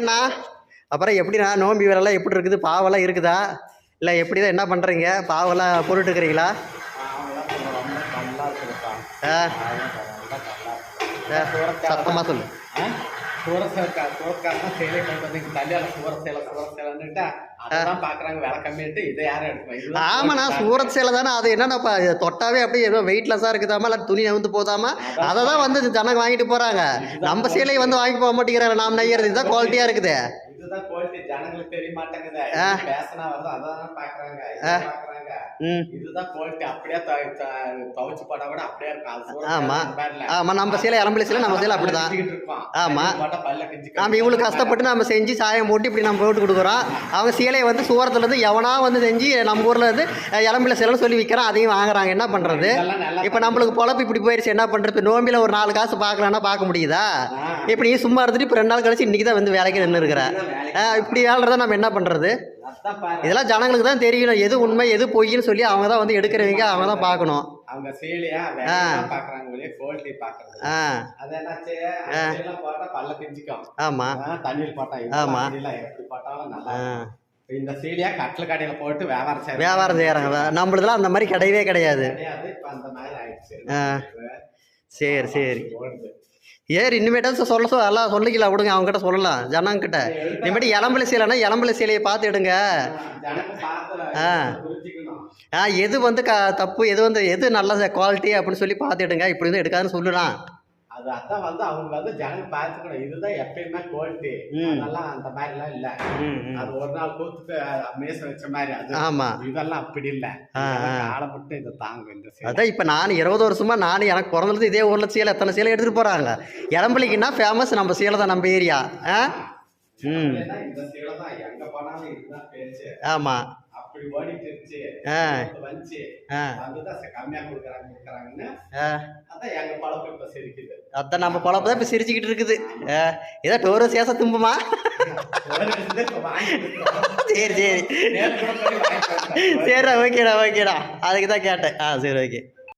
என்ன அப்புறம் எப்படிண்ணா நோம்பி வேலைலாம் எப்படி இருக்குது? பாவெல்லாம் இருக்குதா? இல்லை எப்படி தான் என்ன பண்ணுறீங்க? பாவெல்லாம் போட்டுட்டுருக்கிறீங்களா? ஆ சத்தமாக சொல்லு. ஆமாண்ணா, சூரத் சேலை தானே. அது என்னன்னாப்பா தொட்டாவே அப்படியே ஏதோ வெயிட்லெஸ்ஸாக இருக்குதாமா, இல்லை துணி நவுந்து போதாமா, அதை தான் வந்து ஜனங்க வாங்கிட்டு போகிறாங்க. நம்ம சேலையை வந்து வாங்கி போக மாட்டேங்கிறாங்க. நாம் நெய்யறது இதுதான் குவாலிட்டியாக இருக்குது. இதுதான் குவாலிட்டி, ஜனங்களுக்கு தெரிய மாட்டேங்குது. பேசனா வருது அதான் பாக்குறாங்க. இதுதான் குவாலிட்டி. அப்படியே துவைச்சு போட்டா கூட அப்படியே இருக்கும். ஆமா ஆமா, நம்ம சேலை இளம்பிள்ளை சேலை, நம்ம சேலை அப்படிதான். ஆமா, நம்ம இவ்வளவு கஷ்டப்பட்டு நம்ம செஞ்சு சாயம் போட்டு இப்படி நம்ம போட்டு கொடுக்குறோம். அவங்க சேலையை வந்து சூரத்துல இருந்து எவனா வந்து செஞ்சு நம்ம ஊர்ல இருந்து இளம்பிள்ளை சேலைன்னு சொல்லி விற்கிறோம். அதையும் வாங்குறாங்க. என்ன பண்றது? இப்ப நம்மளுக்கு பொழப்பு இப்படி போயிருச்சு. என்ன பண்றது? நோம்பில ஒரு 4 காசு பார்க்கலன்னா பார்க்க முடியுதா? இப்ப நீ சும்மா இருந்துட்டு இப்ப 2 நாள் கழிச்சு இன்னைக்கு தான் வந்து வேலைக்கு நின்று இருக்கிற. இப்படி வேலைறத நம்ம என்ன பண்றது? இதெல்லாம் ஜனங்களுக்கு தான் தெரியணும், எது உண்மை எது பொய்ன்னு சொல்லி அவங்க தான் வந்து எடுக்கிறவங்க, அவங்க தான் பார்க்கணும். அவங்க சேலையா பாக்குறாங்க, குவாலிட்டி பாக்குறாங்க. அது என்னாச்சு, சேலை போட்டா பல்ல பிஞ்சிக்கும். ஆமா, தண்ணியில் போட்டா ஆமா, எப்படி போட்டாலும் நல்லா. இந்த சீலியா கட்டில கடையில போட்டு வியாபாரம் செய்யறாங்க. நம்மளதுலாம் அந்த மாதிரி கிடையவே கிடையாது. இப்ப அந்த மாதிரி ஆயிடுச்சு. சரி சரி, ஏறு இனிமேட்டா சொல்ல எல்லாம் சொல்லிக்கலாம் விடுங்க, அவங்ககிட்ட சொல்லலாம் ஜனங்கிட்ட. இனிமேட்டு இளம்பிள்ளை சேலைன்னா இளம்பிள்ளை சேலையை பார்த்து எடுங்க. எது வந்து தப்பு, எது வந்து எது நல்ல குவாலிட்டி அப்படின்னு சொல்லி பார்த்து எடுங்க. இப்படி வந்து எடுக்காதுன்னு சொல்லலாம். அது அதான் வந்து அவங்க வந்து ஜனங்க பார்த்துக்கணும். இதுதான் எப்பயுமே குவாலிட்டி. அதெல்லாம் அந்த மாதிரிலாம் இல்லை. அது ஒரு நாள் கூத்துக்கு மேச வச்ச மாதிரி அது. ஆமா, இதெல்லாம் அப்படி இல்லை. காலம் மட்டும் இதை தாங்க. இந்த அதான் இப்போ நான் 20 வருஷமா எனக்கு பிறந்தது இதே ஊர்ல சேலை எத்தனை சேலை எடுத்துட்டு போறாங்க. இளம்பிள்ளைக்குன்னா ஃபேமஸ் நம்ம சேலை தான், நம்ம ஏரியா. இந்த சேலை தான் எங்க போனாலும் இதுதான் பேச்சு. ஆமா, அப்படி ஓடிட்டு இருந்துச்சு. வந்து அதுதான் கம்மியா கொடுக்குறாங்கன்னு அதான் எங்க பழப்பு இப்ப சிரிக்குது. அதான் நம்ம பழப்பு தான் இப்ப சிரிச்சுக்கிட்டு இருக்குது. ஏதோ டோரோ சேச தும்புமா? சரி சரி சரி, ஓகேடா ஓகேடா, அதுக்கு தான் கேட்டேன். சரி ஓகே.